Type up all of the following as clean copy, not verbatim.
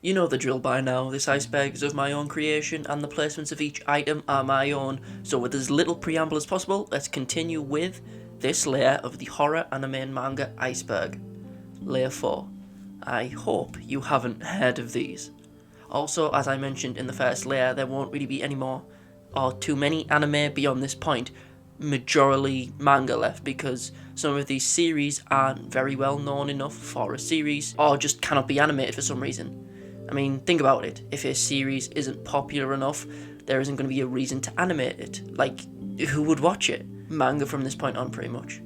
You know the drill by now, this iceberg is of my own creation and the placements of each item are my own, so with as little preamble as possible, let's continue with this layer of the horror anime and manga iceberg. Layer 4. I hope you haven't heard of these. Also, as I mentioned in the first layer, there won't really be any more or too many anime beyond this point. Majorly manga left because some of these series aren't very well known enough for a series or just cannot be animated for some reason. I mean, think about it. If a series isn't popular enough, there isn't going to be a reason to animate it. Like, who would watch it? Manga from this point on, pretty much.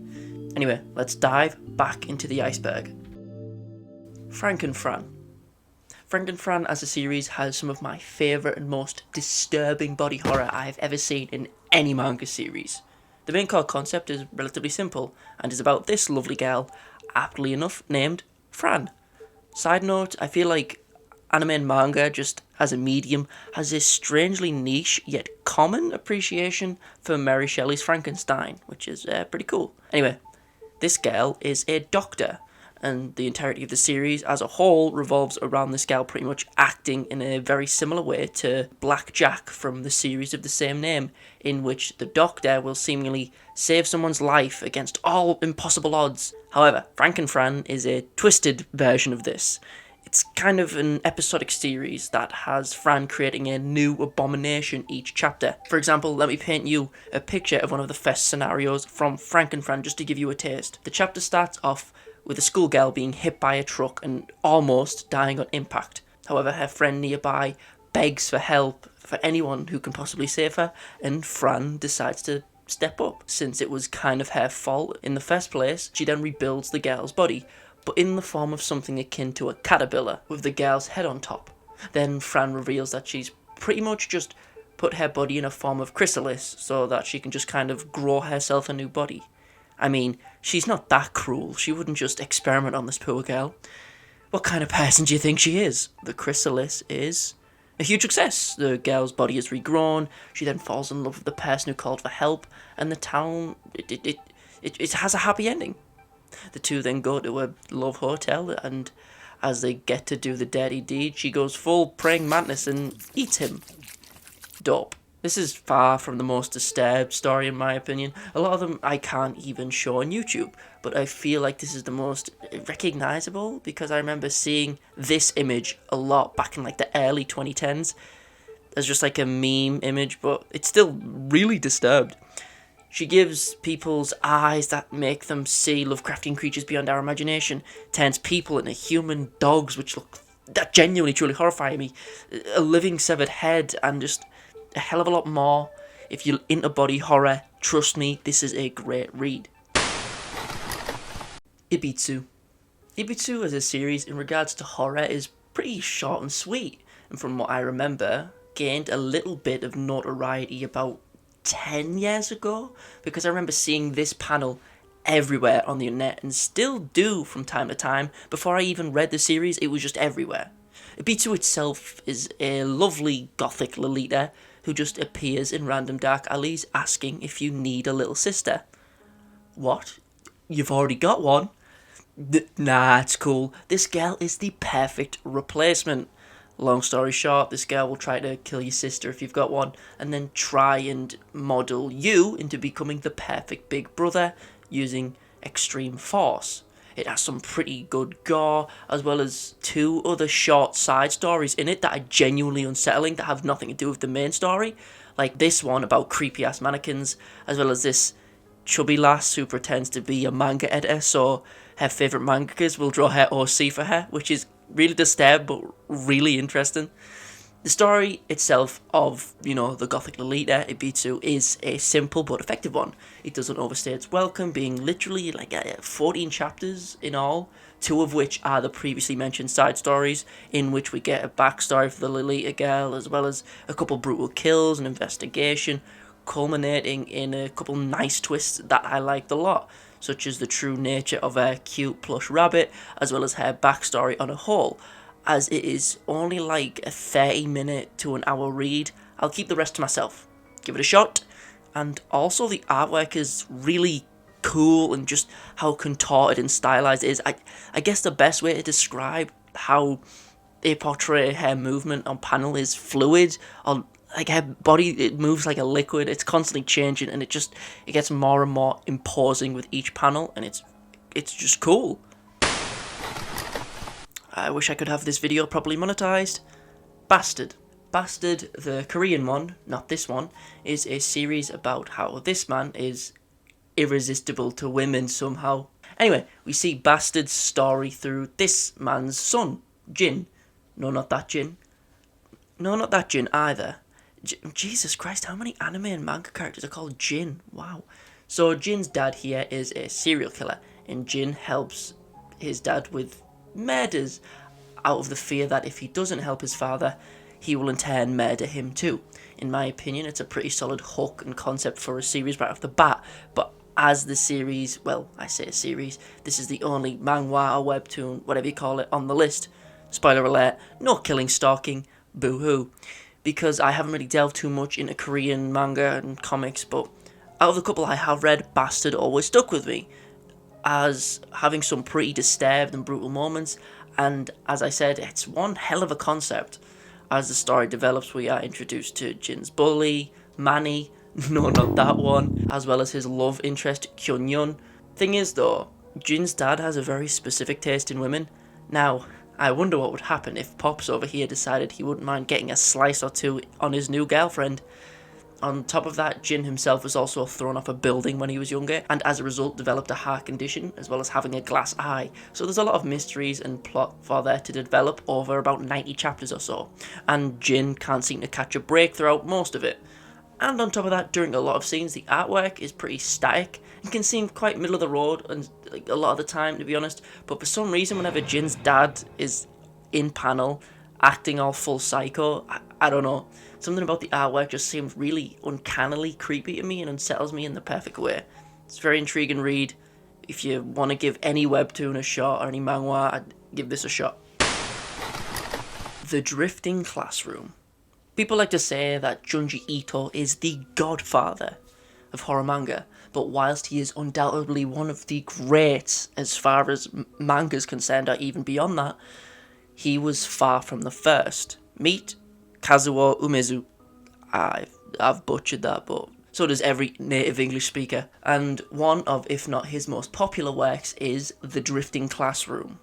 Anyway, let's dive back into the iceberg. Franken Fran. Franken Fran as a series has some of my favourite and most disturbing body horror I've ever seen in any manga series. The main core concept is relatively simple, and is about this lovely girl, aptly enough named Fran. Side note, I feel like anime and manga, just as a medium, has this strangely niche yet common appreciation for Mary Shelley's Frankenstein, which is pretty cool. Anyway, this girl is a doctor, and the entirety of the series as a whole revolves around this girl pretty much acting in a very similar way to Black Jack from the series of the same name, in which the doctor will seemingly save someone's life against all impossible odds. However, Franken Fran is a twisted version of this. It's kind of an episodic series that has Fran creating a new abomination each chapter. For example, let me paint you a picture of one of the first scenarios from Franken Fran just to give you a taste. The chapter starts off with a schoolgirl being hit by a truck and almost dying on impact. However, her friend nearby begs for help for anyone who can possibly save her, and Fran decides to step up. Since it was kind of her fault in the first place, she then rebuilds the girl's body, but in the form of something akin to a caterpillar, with the girl's head on top. Then Fran reveals that she's pretty much just put her body in a form of chrysalis, so that she can just kind of grow herself a new body. I mean, she's not that cruel, she wouldn't just experiment on this poor girl. What kind of person do you think she is? The chrysalis is a huge success. The girl's body is regrown, she then falls in love with the person who called for help, and the town, it has a happy ending. The two then go to a love hotel, and as they get to do the dirty deed, she goes full praying mantis and eats him. Dope. This is far from the most disturbed story in my opinion. A lot of them I can't even show on YouTube, but I feel like this is the most recognisable because I remember seeing this image a lot back in like the early 2010s. As just like a meme image, but it's still really disturbed. She gives people's eyes that make them see Lovecraftian creatures beyond our imagination, turns people into human dogs which look that genuinely truly horrify me, a living severed head, and just a hell of a lot more. If you're into body horror, trust me, this is a great read. Ibitsu. Ibitsu as a series in regards to horror is pretty short and sweet, and from what I remember, gained a little bit of notoriety about 10 years ago, because I remember seeing this panel everywhere on the internet, and still do from time to time. Before I even read the series, it was just everywhere. Ibitsu itself is a lovely gothic Lolita who just appears in random dark alleys asking if you need a little sister. What? You've already got one? Nah, it's cool. This girl is the perfect replacement. Long story short, this girl will try to kill your sister if you've got one, and then try and model you into becoming the perfect big brother using extreme force. It has some pretty good gore, as well as two other short side stories in it that are genuinely unsettling, that have nothing to do with the main story. Like this one about creepy ass mannequins, as well as this chubby lass who pretends to be a manga editor, so her favourite mangakas will draw her OC for her, which is really disturbed but really interesting. The story itself of, the Gothic Lolita, Ibitsu, is a simple but effective one. It doesn't overstay its welcome, being literally like 14 chapters in all, 2 of which are the previously mentioned side stories, in which we get a backstory for the Lolita girl, as well as a couple brutal kills and investigation, culminating in a couple nice twists that I liked a lot, such as the true nature of her cute plush rabbit, as well as her backstory on a whole. As it is only like a 30-minute to an hour read, I'll keep the rest to myself. Give it a shot. And also the artwork is really cool, and just how contorted and stylized it is. I guess the best way to describe how they portray her movement on panel is fluid, or like her body, it moves like a liquid. It's constantly changing, and it gets more and more imposing with each panel, and it's just cool. I wish I could have this video properly monetized. Bastard. Bastard, the Korean one, not this one, is a series about how this man is irresistible to women somehow. Anyway, we see Bastard's story through this man's son, Jin. No, not that Jin. No, not that Jin either. Jesus Christ, how many anime and manga characters are called Jin? Wow. So Jin's dad here is a serial killer, and Jin helps his dad with murders out of the fear that if he doesn't help his father, he will in turn murder him too. In my opinion, it's a pretty solid hook and concept for a series right off the bat, but as the series, well, I say a series, this is the only manhwa or webtoon, whatever you call it, on the list. Spoiler alert, no killing, stalking, boo-hoo. Because I haven't really delved too much into Korean manga and comics, but out of the couple I have read, Bastard always stuck with me, as having some pretty disturbed and brutal moments, and as I said, it's one hell of a concept. As the story develops, we are introduced to Jin's bully, Manny, no, not that one, as well as his love interest, Kyun-yun. Thing is though, Jin's dad has a very specific taste in women. Now, I wonder what would happen if Pops over here decided he wouldn't mind getting a slice or two on his new girlfriend. On top of that, Jin himself was also thrown off a building when he was younger, and as a result developed a heart condition, as well as having a glass eye. So there's a lot of mysteries and plot for there to develop over about 90 chapters or so, and Jin can't seem to catch a break throughout most of it. And on top of that, during a lot of scenes, the artwork is pretty static, and can seem quite middle of the road, and like a lot of the time, to be honest, but for some reason, whenever Jin's dad is in panel, acting all full psycho, I don't know. Something about the artwork just seems really uncannily creepy to me and unsettles me in the perfect way. It's a very intriguing read. If you want to give any webtoon a shot or any manhwa, I'd give this a shot. The Drifting Classroom. People like to say that Junji Ito is the godfather of horror manga, but whilst he is undoubtedly one of the greats as far as manga is concerned, or even beyond that, he was far from the first. Meet Kazuo Umezu. I've butchered that, but so does every native English speaker. And one of, if not his most popular works, is The Drifting Classroom.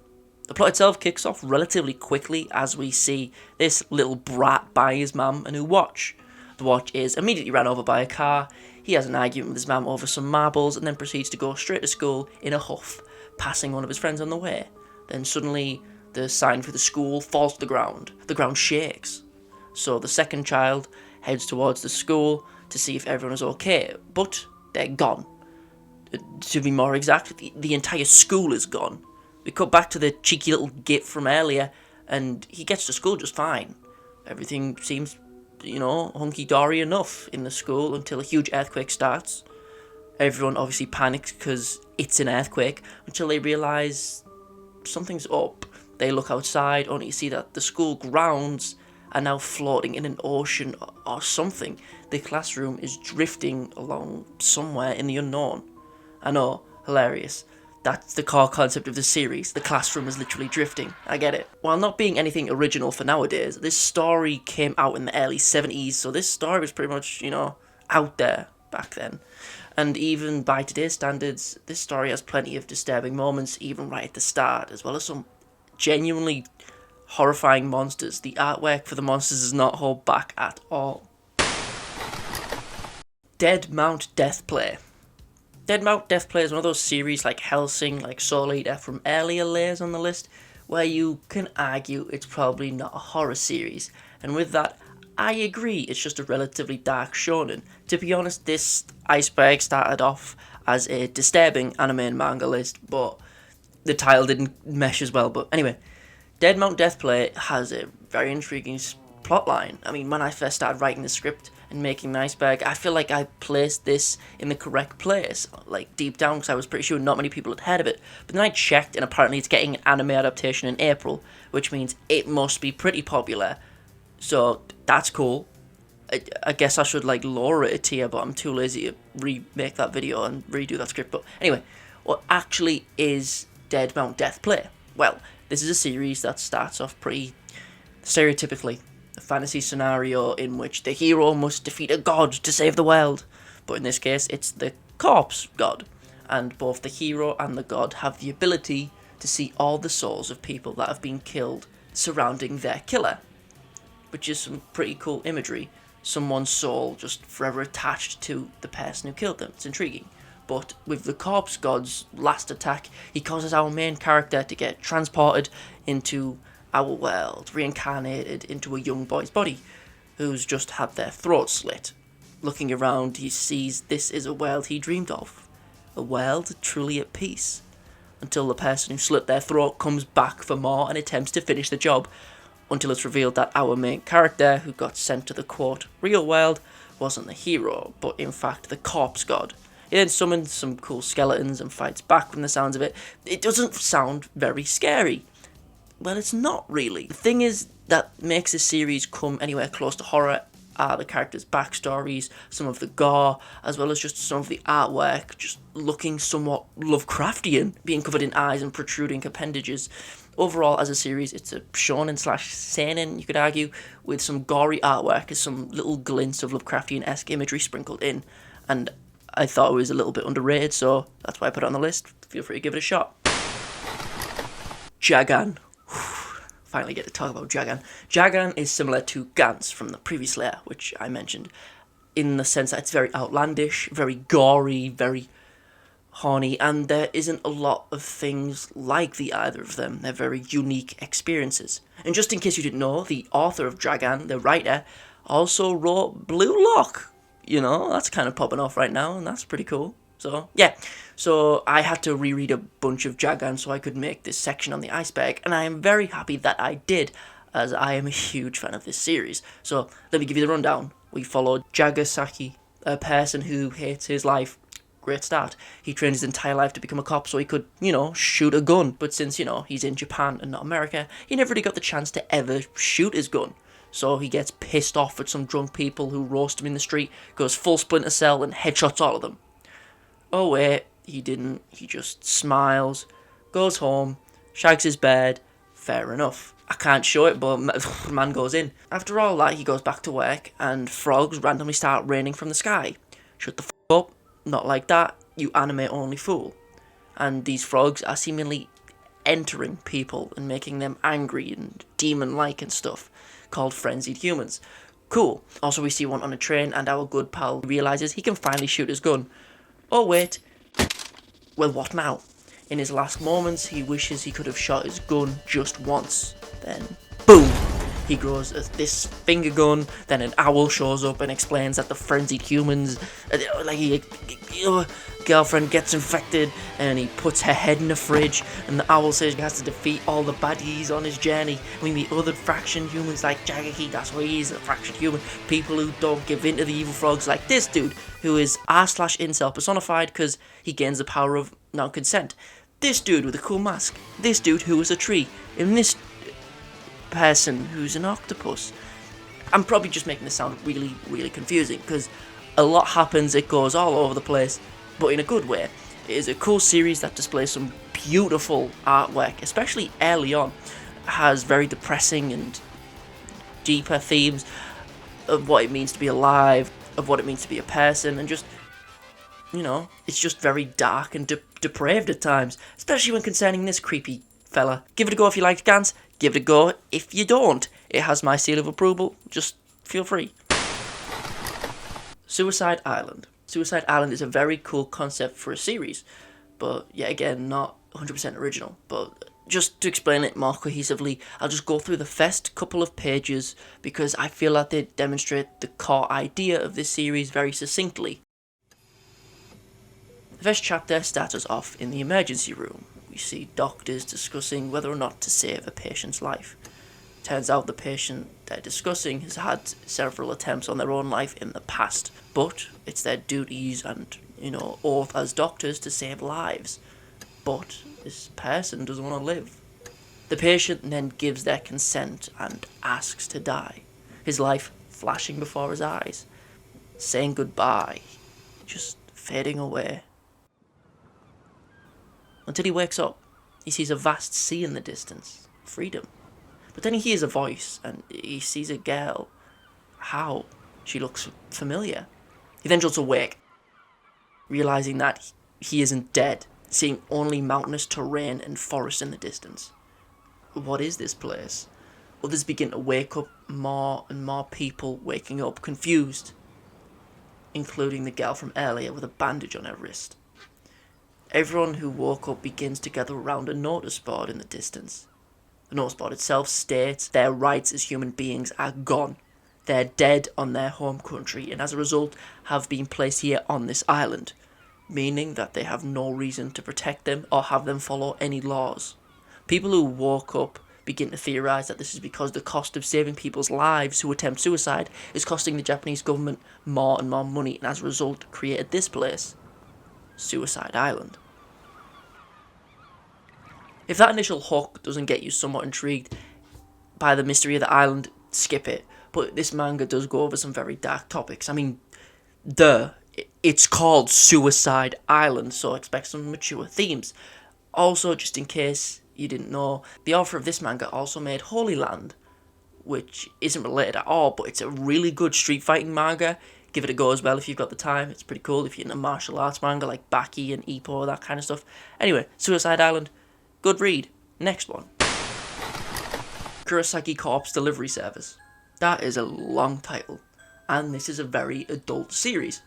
The plot itself kicks off relatively quickly as we see this little brat buy his mum a new watch. The watch is immediately ran over by a car. He has an argument with his mum over some marbles and then proceeds to go straight to school in a huff, passing one of his friends on the way. Then suddenly the sign for the school falls to the ground. The ground shakes. So the second child heads towards the school to see if everyone is okay, but they're gone. To be more exact, the entire school is gone. We cut back to the cheeky little git from earlier, and he gets to school just fine. Everything seems, hunky-dory enough in the school until a huge earthquake starts. Everyone obviously panics because it's an earthquake, until they realise something's up. They look outside only to see that the school grounds are now floating in an ocean or something. The classroom is drifting along somewhere in the unknown. I know, hilarious. That's the core concept of the series. The classroom is literally drifting. I get it. While not being anything original for nowadays, this story came out in the early 70s, so this story was pretty much, out there back then. And even by today's standards, this story has plenty of disturbing moments, even right at the start, as well as some genuinely horrifying monsters. The artwork for the monsters does not hold back at all. Dead Mount Deathplay. Dead Mount Deathplay is one of those series like Hellsing, like Soul Eater from earlier layers on the list, where you can argue it's probably not a horror series. And with that, I agree, it's just a relatively dark shonen. To be honest, this Iceberg started off as a disturbing anime and manga list, but the title didn't mesh as well. But anyway, Dead Mount Deathplay has a very intriguing plotline. I mean, when I first started writing the script and making the Iceberg, I feel like I placed this in the correct place, like deep down, because I was pretty sure not many people had heard of it. But then I checked, and apparently it's getting an anime adaptation in April, which means it must be pretty popular. So that's cool. I guess I should lower it a tier, but I'm too lazy to remake that video and redo that script. But anyway, what actually is Dead Mount Deathplay? Well, this is a series that starts off pretty Stereotypically, a fantasy scenario in which the hero must defeat a god to save the world, but in this case it's the corpse god, and both the hero and the god have the ability to see all the souls of people that have been killed surrounding their killer, which is some pretty cool imagery. Someone's soul just forever attached to the person who killed them. It's intriguing. But with the corpse god's last attack, he causes our main character to get transported into our world, reincarnated into a young boy's body, who's just had their throat slit. Looking around, he sees this is a world he dreamed of. A world truly at peace. Until the person who slit their throat comes back for more and attempts to finish the job, until it's revealed that our main character, who got sent to the quote real world, wasn't the hero, but in fact the corpse god. He then summons some cool skeletons and fights back from the sounds of it. It doesn't sound very scary. Well, it's not really. The thing is that makes this series come anywhere close to horror are the characters' backstories, some of the gore, as well as just some of the artwork, just looking somewhat Lovecraftian, being covered in eyes and protruding appendages. Overall, as a series, it's a shonen slash seinen, you could argue, with some gory artwork and some little glints of Lovecraftian-esque imagery sprinkled in. And I thought it was a little bit underrated, so that's why I put it on the list. Feel free to give it a shot. JAGAAN. Finally get to talk about JAGAAN. JAGAAN is similar to Gantz from the previous layer, which I mentioned, in the sense that it's very outlandish, very gory, very horny, and there isn't a lot of things like the either of them. They're very unique experiences. And just in case you didn't know, the author of JAGAAN, the writer, also wrote Blue Lock. You know, that's kind of popping off right now, and that's pretty cool. So, yeah. So, I had to reread a bunch of JAGAAN so I could make this section on the Iceberg, and I am very happy that I did, as I am a huge fan of this series. So, let me give you the rundown. We followed Jagasaki, a person who hates his life. Great start. He trained his entire life to become a cop so he could, shoot a gun. But since, he's in Japan and not America, he never really got the chance to ever shoot his gun. So he gets pissed off at some drunk people who roast him in the street, goes full Splinter Cell and headshots all of them. Oh wait, he didn't. He just smiles, goes home, shags his bed. Fair enough. I can't show it, but man goes in. After all that, he goes back to work, and frogs randomly start raining from the sky. Shut the f*** up. Not like that, you anime-only fool. And these frogs are seemingly entering people and making them angry and demon-like and stuff, called frenzied humans. Cool. Also, we see one on a train, and our good pal realises he can finally shoot his gun. Oh wait. Well, what now? In his last moments, he wishes he could have shot his gun just once. Then, boom! He grows this finger gun, then an owl shows up and explains that the frenzied humans, girlfriend gets infected, and he puts her head in the fridge, and the owl says he has to defeat all the baddies on his journey. We meet other fraction humans like Jagaki, that's why he's a fraction human, people who don't give in to the evil frogs, like this dude, who is r/incel personified because he gains the power of non-consent. This dude with a cool mask, this dude who is a tree, and this person who's an octopus. I'm probably just making this sound really, really confusing because a lot happens, it goes all over the place, but in a good way. It is a cool series that displays some beautiful artwork, especially early on. It has very depressing and deeper themes of what it means to be alive, of what it means to be a person, and just, it's just very dark and depraved at times, especially when concerning this creepy fella. Give it a go if you like Gantz. Give it a go if you don't. It has my seal of approval. Just feel free. Suicide Island. Suicide Island is a very cool concept for a series, but yet again, not 100% original. But just to explain it more cohesively, I'll just go through the first couple of pages because I feel that they demonstrate the core idea of this series very succinctly. The first chapter starts us off in the emergency room. We see doctors discussing whether or not to save a patient's life. Turns out the patient they're discussing has had several attempts on their own life in the past, but it's their duties and, oath as doctors to save lives. But this person doesn't want to live. The patient then gives their consent and asks to die, his life flashing before his eyes, saying goodbye, just fading away. Until he wakes up, he sees a vast sea in the distance. Freedom. But then he hears a voice and he sees a girl. How? She looks familiar. He then jolts awake, realizing that he isn't dead, seeing only mountainous terrain and forest in the distance. What is this place? Others begin to wake up, more and more people waking up, confused, including the girl from earlier with a bandage on her wrist. Everyone who woke up begins to gather around a notice board in the distance. The notice board itself states their rights as human beings are gone. They're dead on their home country and as a result have been placed here on this island, meaning that they have no reason to protect them or have them follow any laws. People who woke up begin to theorize that this is because the cost of saving people's lives who attempt suicide is costing the Japanese government more and more money, and as a result created this place, Suicide Island. If that initial hook doesn't get you somewhat intrigued by the mystery of the island, skip it. But this manga does go over some very dark topics. I mean, it's called Suicide Island, so expect some mature themes. Also, just in case you didn't know, the author of this manga also made Holy Land, which isn't related at all, but it's a really good street fighting manga. Give it a go as well if you've got the time. It's pretty cool if you're into martial arts manga like Baki and Ippo, that kind of stuff. Anyway, Suicide Island, good read. Next one. Kurosagi Corpse Delivery Service. That is a long title, and this is a very adult series.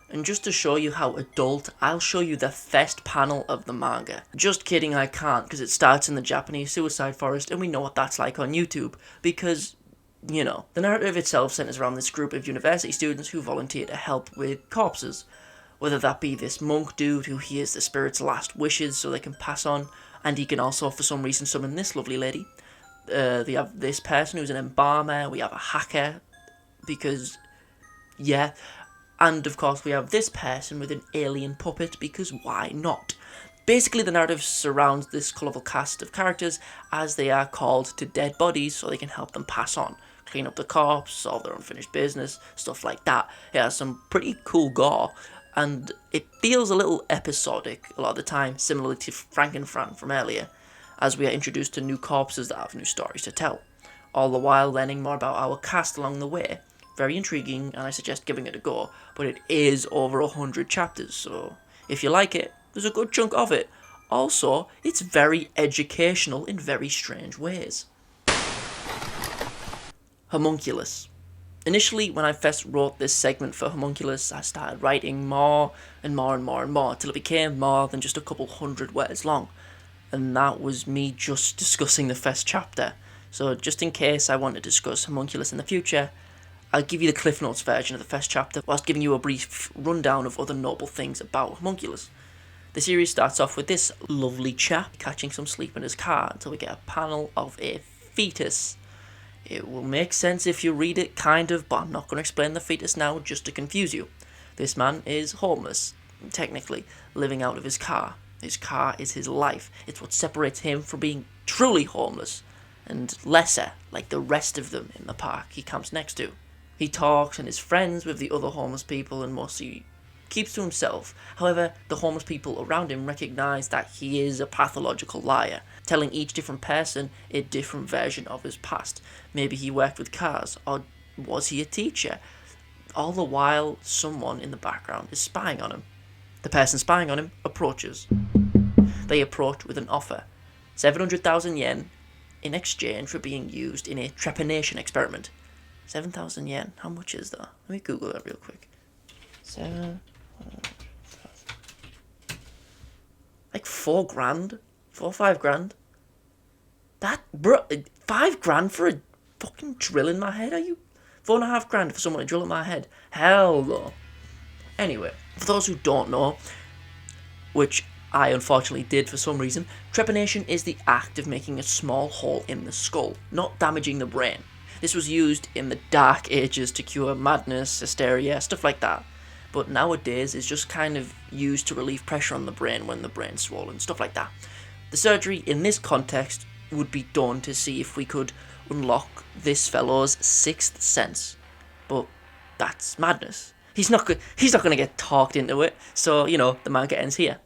And just to show you how adult, I'll show you the first panel of the manga. Just kidding, I can't, because it starts in the Japanese suicide forest, and we know what that's like on YouTube, because, you know, the narrative itself centers around this group of university students who volunteer to help with corpses. Whether that be this monk dude who hears the spirit's last wishes so they can pass on, and he can also, for some reason, summon this lovely lady. They have this person who's an embalmer, we have a hacker, because, yeah, and of course we have this person with an alien puppet, because why not? Basically the narrative surrounds this colourful cast of characters as they are called to dead bodies so they can help them pass on, clean up the corpse, solve their unfinished business, stuff like that. It has some pretty cool gore, and it feels a little episodic a lot of the time, similarly to Franken Fran from earlier, as we are introduced to new corpses that have new stories to tell, all the while learning more about our cast along the way. Very intriguing, and I suggest giving it a go, but it is over 100 chapters, so if you like it, there's a good chunk of it. Also, it's very educational in very strange ways. Homunculus. Initially, when I first wrote this segment for Homunculus, I started writing more and more and more and more, till it became more than just a couple hundred words long. And that was me just discussing the first chapter. So just in case I want to discuss Homunculus in the future, I'll give you the Cliff Notes version of the first chapter, whilst giving you a brief rundown of other notable things about Homunculus. The series starts off with this lovely chap catching some sleep in his car until we get a panel of a fetus. It will make sense if you read it, kind of, but I'm not going to explain the fetus now just to confuse you. This man is homeless, technically, living out of his car. His car is his life. It's what separates him from being truly homeless and lesser, like the rest of them in the park he camps next to. He talks and is friends with the other homeless people and mostly keeps to himself. However, the homeless people around him recognise that he is a pathological liar, telling each different person a different version of his past. Maybe he worked with cars, or was he a teacher? All the while, someone in the background is spying on him. The person spying on him approaches. They approach with an offer, 700,000 yen in exchange for being used in a trepanation experiment. 7,000 yen, how much is that? Let me Google that real quick. 7,000. Like 4 grand? 4 or 5 grand? That, bro, 5 grand for a fucking drill in my head? Are you? 4.5 grand for someone to drill in my head? Hell no. Anyway, for those who don't know, which I unfortunately did for some reason, trepanation is the act of making a small hole in the skull, not damaging the brain. This was used in the Dark Ages to cure madness, hysteria, stuff like that. But nowadays it's just kind of used to relieve pressure on the brain when the brain's swollen, stuff like that. The surgery in this context would be done to see if we could unlock this fellow's 6th sense. But that's madness. He's not going to get talked into it, so, you know, the manga ends here.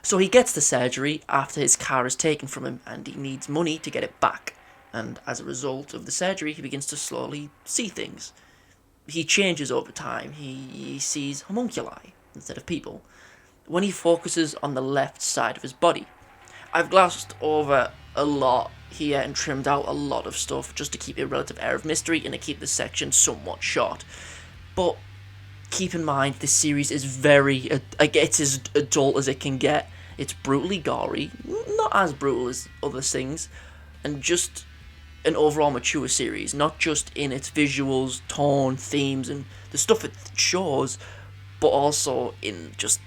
So he gets the surgery after his car is taken from him, and he needs money to get it back. and as a result of the surgery, he begins to slowly see things. He changes over time. He sees homunculi instead of people. When he focuses on the left side of his body, I've glossed over a lot here and trimmed out a lot of stuff just to keep a relative air of mystery and to keep this section somewhat short. But keep in mind, this series is it's as adult as it can get. It's brutally gory, not as brutal as other things, and just an overall mature series, not just in its visuals, tone, themes, and the stuff it shows, but also in just,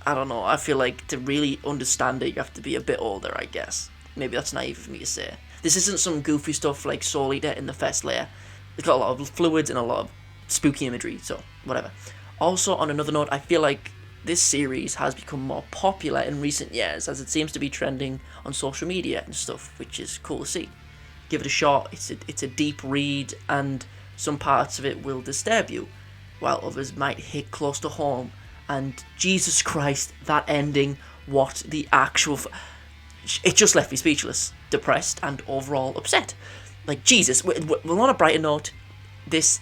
I don't know, I feel like to really understand it, you have to be a bit older, I guess. Maybe that's naive for me to say. This isn't some goofy stuff like Soul Eater in the first layer. It's got a lot of fluids and a lot of spooky imagery, so whatever. Also, on another note, I feel like this series has become more popular in recent years, as it seems to be trending on social media and stuff, which is cool to see. Give it a shot. It's a deep read, and some parts of it will disturb you, while others might hit close to home. And Jesus Christ, that ending, what the actual... It just left me speechless, depressed, and overall upset. Like, Jesus, well, on a brighter note, this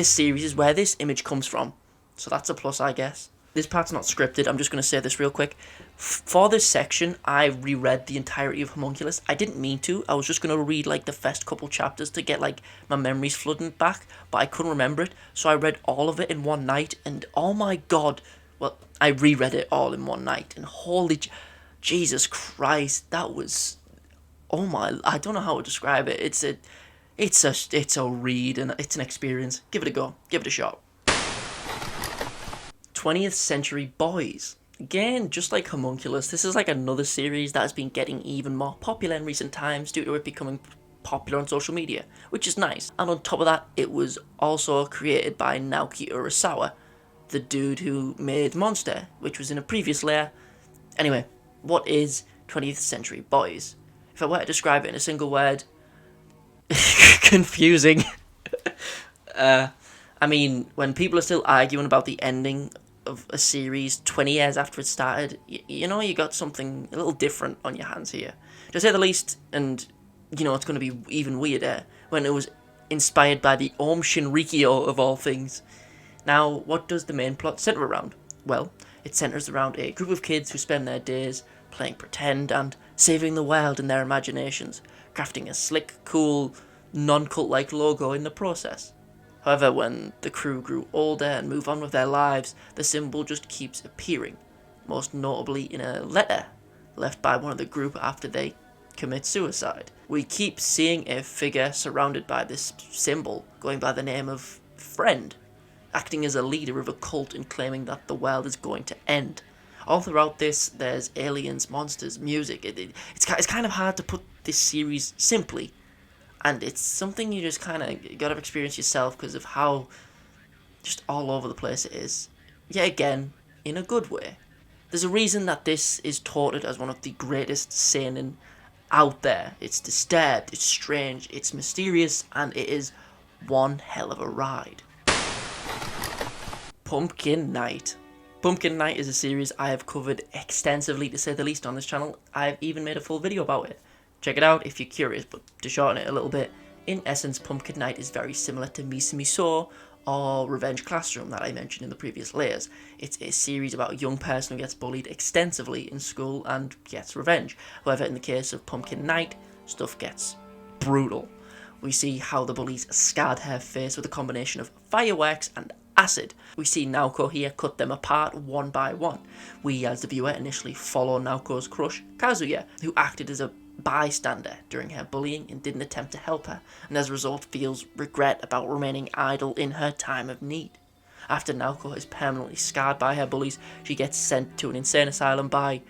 series is where this image comes from, so that's a plus, I guess. This part's not scripted, I'm just going to say this real quick. For this section, I reread the entirety of Homunculus. I didn't mean to, I was just going to read, like, the first couple chapters to get, like, my memories flooding back, but I couldn't remember it, so I read all of it in one night, and oh my god, well, I reread it all in one night, and holy Jesus Christ, that was, oh my, I don't know how to describe it. It's a read, and it's an experience. Give it a go, give it a shot. 20th Century Boys. Again, just like Homunculus, this is like another series that has been getting even more popular in recent times due to it becoming popular on social media, which is nice. And on top of that, it was also created by Naoki Urasawa, the dude who made Monster, which was in a previous layer. Anyway, what is 20th Century Boys? If I were to describe it in a single word, confusing. I mean, when people are still arguing about the ending of a series 20 years after it started, you know, you got something a little different on your hands here, to say the least. And you know, it's going to be even weirder when it was inspired by the Om Shinrikyo of all things. Now, what does the main plot center around? Well, it centers around a group of kids who spend their days playing pretend and saving the world in their imaginations, crafting a slick, cool, non-cult-like logo in the process. However, when the crew grew older and moved on with their lives, the symbol just keeps appearing, most notably in a letter left by one of the group after they commit suicide. We keep seeing a figure surrounded by this symbol, going by the name of Friend, acting as a leader of a cult and claiming that the world is going to end. All throughout this, there's aliens, monsters, music. It's kind of hard to put this series simply, and it's something you just kind of gotta experience yourself because of how just all over the place it is. Yet again, in a good way. There's a reason that this is touted as one of the greatest seinen out there. It's disturbed, it's strange, it's mysterious, and it is one hell of a ride. Pumpkin Night. Pumpkin Night is a series I have covered extensively, to say the least, on this channel. I've even made a full video about it. Check it out if you're curious, but to shorten it a little bit, in essence, Pumpkin Night is very similar to Miso or Revenge Classroom that I mentioned in the previous layers. It's a series about a young person who gets bullied extensively in school and gets revenge. However, in the case of Pumpkin Night, stuff gets brutal. We see how the bullies scarred her face with a combination of fireworks and acid. We see Naoko here cut them apart one by one. We, as the viewer, initially follow Naoko's crush, Kazuya, who acted as a bystander during her bullying and didn't attempt to help her, and as a result feels regret about remaining idle in her time of need. After Naoko is permanently scarred by her bullies, she gets sent to an insane asylum by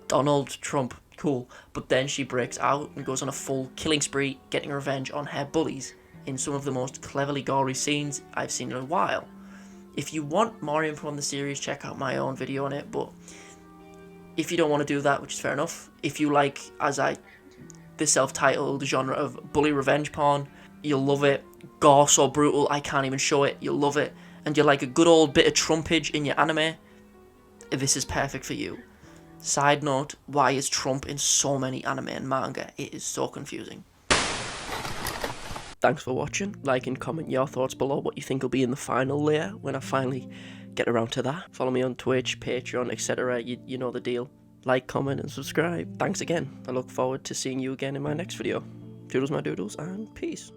Donald Trump. Cool. But then she breaks out and goes on a full killing spree, getting revenge on her bullies in some of the most cleverly gory scenes I've seen in a while. If you want more info on the series, check out my own video on it, but if you don't want to do that, which is fair enough, if you like, the self-titled genre of bully revenge porn, you'll love it. Gore so brutal, I can't even show it, you'll love it. And you like a good old bit of trumpage in your anime, this is perfect for you. Side note, why is Trump in so many anime and manga? It is so confusing. Thanks for watching. Like and comment your thoughts below what you think will be in the final layer when I finally get around to that. Follow me on Twitch, Patreon, etc. You know the deal. Like, comment and subscribe. Thanks again. I look forward to seeing you again in my next video. Doodles my doodles and peace.